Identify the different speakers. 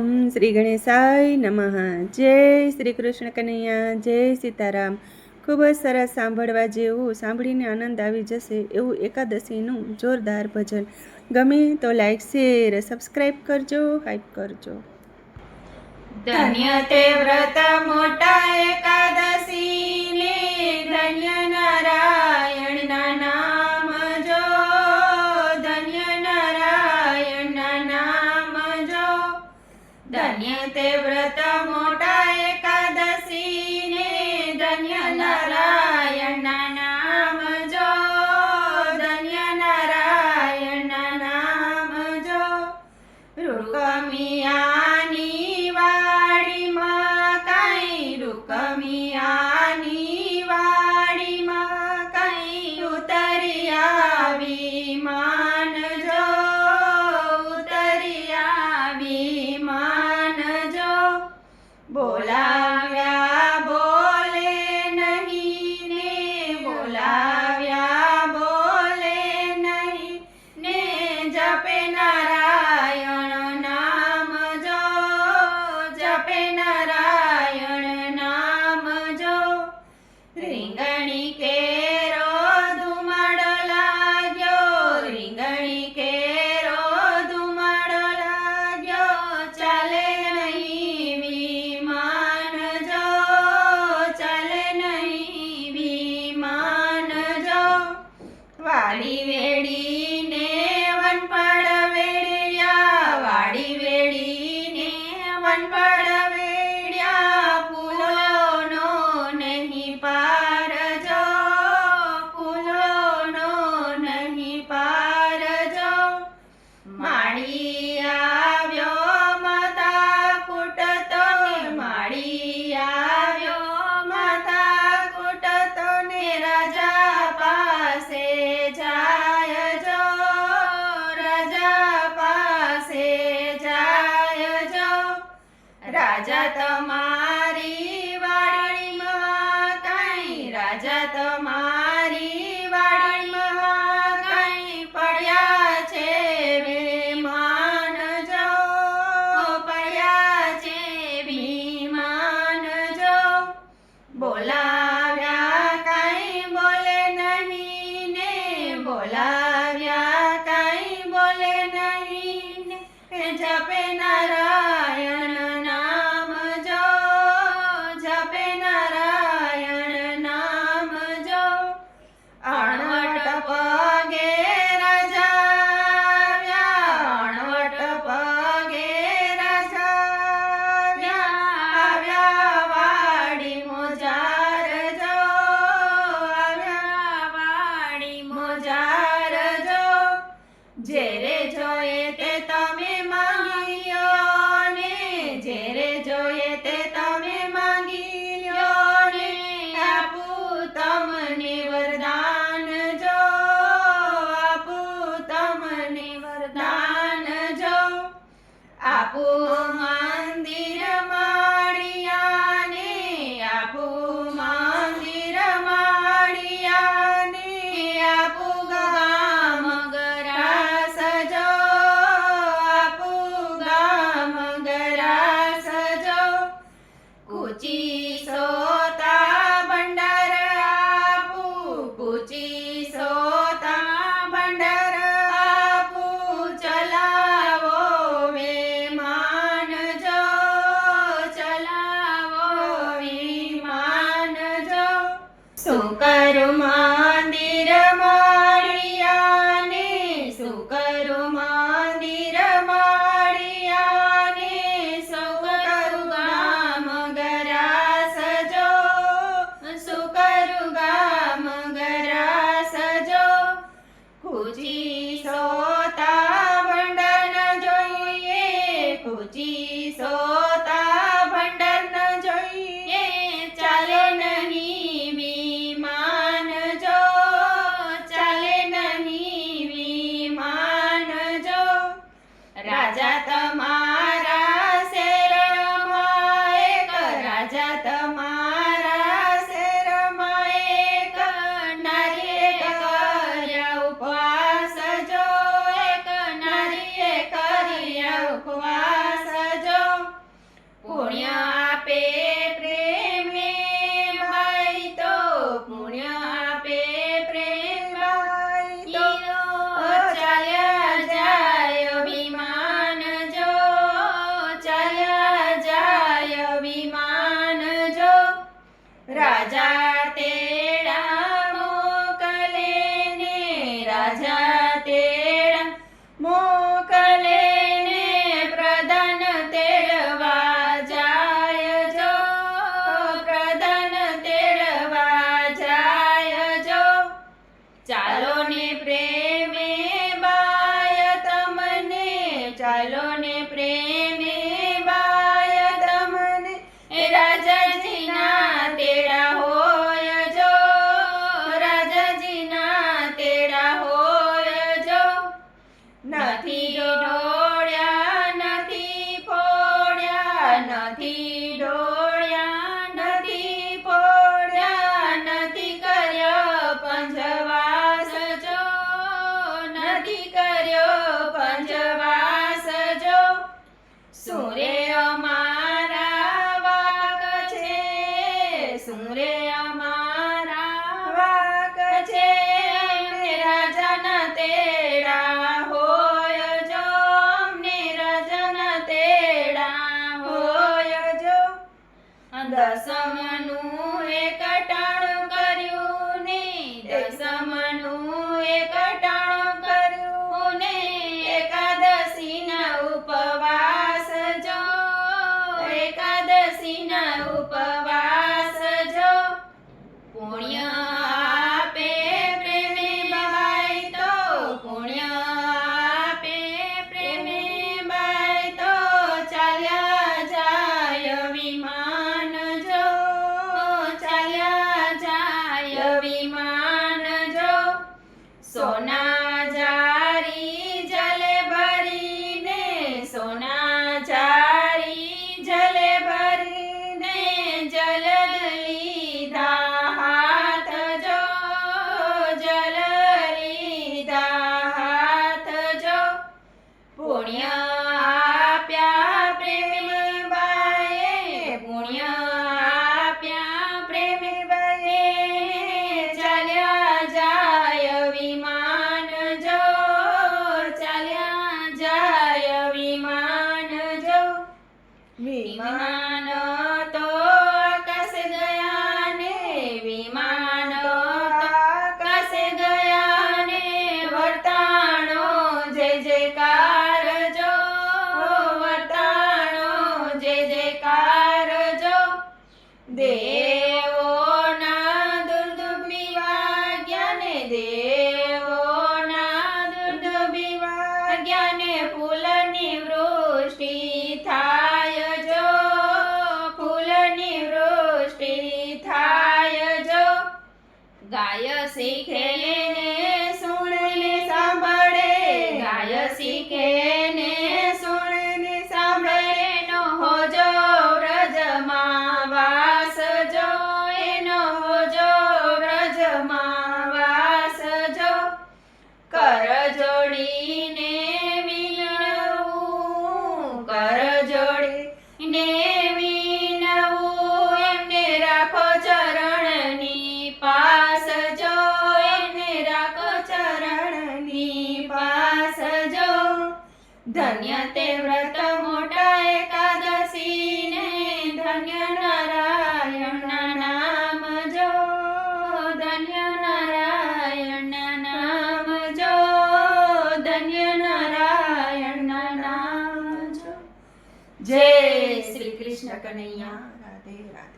Speaker 1: શ્રી ગણેશાય નમઃ. જય શ્રી કૃષ્ણ કનૈયા, જય સીતારામ. ખૂબ જ સરસ સાંભળવા જેવું, સાંભળીને આનંદ આવી જશે એવું એકાદશીનું જોરદાર ભજન. ગમે તો લાઈક, શેર, સબસ્ક્રાઈબ કરજો, હાઈપ કરજો.
Speaker 2: ધન્ય તે વ્રત મોટા એકાદશીને, ધન્ય નારાયણના નામ જો, ધન્ય નારાયણના નામ જો. ધન્ય તે વ્રત મોટા એકાદશીને, ધન્ય નારાયણના નામ જો, ધન્ય નારાયણના નામ જો. રૂકમિયાની વાડીમાં કાંઈ, રૂકમિયાની વાડીમાં કાંઈ ઉતરી આવી માનજો, ઉતરી આવી માનજો. બોલાવ્યા બોલે નહીં ને, બોલાવ્યા બોલે નહીં ને, જપે નારાયણ નામ જો, જપે નારાયણ નામ જો. રીંગણી કેરો ધુમાડો લાગ્યો, રીંગણી કેરો ધુમાડો લાગ્યો, ચાલે નહીં વિમાન જો, ચાલે નહીં વિમાન જો. વાડી વેડીને વનપડ વેડ્યા, વાડી વેડીને વનપડ વેડ્યા, ફૂલોનો નહીં પાર જો, ફૂલોનો નહીં પાર જો. માળી આવ્યો માતા કૂટતો, માળી આવ્યો માતા કૂટતો ને, રાજા પાસે જાય જો, રાજા પાસે જાય જો. રાજા તમારી વાડીમાં કાંઈ, રાજા તમારી વાડીમાં કાંઈ પડ્યા છે વિમાન જો, પડ્યા છે વિમાન જો. બોલાવ્યા કાંઈ બોલે નહીં ને, બોલાવ્યા કાંઈ બોલે નહીં ને, જપે નારાયણ નામ જો, જપે નારાયણ નામ જો. અણવટ પગે રાજા આવ્યા, અણવટ પગે રાજા આવ્યા, વાડી મોજાર જો, આવ્યા વાડી મોજાર જો. જેરે જોઈએ તે તમે માંગી લ્યો ને, જેરે જોઈએ તે તમે માંગી લ્યો ને, આપું તમને વરદાન જો, આપું તમને વરદાન જો. આપું મંદિર માળિયાને, આપું મંદિર માળિયાને, આપું ગામ ગરાસ જો, આપું ગામ ગરાસ જો. કૂચી સોતા ભંડાર આપું, કૂચી સોતા ભંડાર આપું, ચલાવો વિમાન જો, ચલાવો વિમાન જો. શું કરું મંદિર માળિયાને, શું કરું મંદિર માળિયાને, શું કરું ગામ ગરાસ જો, શું કરું ગામ ગરાસ જો. કૂચી સોતા ભંડાર ન જોઈએ, કૂચી સોતા ભંડાર ન જોઈએ, ચાલે નહીં વિમાન રાજા તેડા મોકલે ને રાજા તેડા મોકલે ને પ્રધાન તેડવા જાય જો પ્રધાન તેડવા જાય જો ચાલો ને પ્રેમે બાય તમને ચાલો ને પ્રેમે બાય તમને રાજાજીના તેડા હોય જો રાજાજીના તેડા હોય જો નથી ડોળ્યા નથી ફોડ્યા નથી ડોળ્યા નથી ફોડ્યા નથી કર્યો પંજવાસ જો નથી કર્યો પંજવાસ જો સુરે અમારા વાક છે સુરે અમારા વાક છે અમને રાજાના તેડા હોય જો અમને રાજાના તેડા હોય જો દસમનું એકટાણું કર્યું ને દસમનું એકટાણું કર્યું ને એકાદશીના ઉપવાસ જો એકાદશીના ઉપવાસ જો પુણ્ય આપે પ્રેમે બાય તો પુણ્ય આપે પ્રેમે બાય તો ચાલ્યા જાય વિમાન જો ચાલ્યા જાય વિમાન જો સોના જારી જલે ભરીને સોના જારી જલે ભરીને જલદ લીધા હાથ જો જલ લીધા હાથ જો પુણ્ય આપ્યા પ્રેમે બાએ પુણ્ય આપ્યા પ્રેમે બાએ ચાલ્યા જાય વિમાન જો ચાલ્યા જાય વિમાન જો વિમાન તો આકાશે ગયા ને વિમાન તો આકાશે ગયા ને વર્તાણો જય જયકાર જો વર્તાણો જય જયકાર જો દેવોના દુર્દુભી વાગ્યા ને દેવોના દુર્દુભી વાગ્યા ને ફૂલની વૃષ્ટિ થાય જો ફૂલની વૃષ્ટિ થાય જો ગાય શીખે ને સુણે સાંભળે ગાય શીખે ને સુણે સાંભળે નો હોજો વ્રજમાં વાસ જો એનો હોજો વ્રજમાં વાસ જો કર જોડીને વિનવું કર જોડીને વિનવું એમને રાખો ચરણની પાસ જો એમને રાખો ચરણની પાસ જો ધન્ય તે વ્રત મોટા એકાદશી ને ધન્ય નારાયણના નામ જો ધન્ય નારાયણના નામ જો ધન્ય નારાયણના નામ જો જય શ્રી કૃષ્ણ કનૈયા
Speaker 1: રાધે રાધે.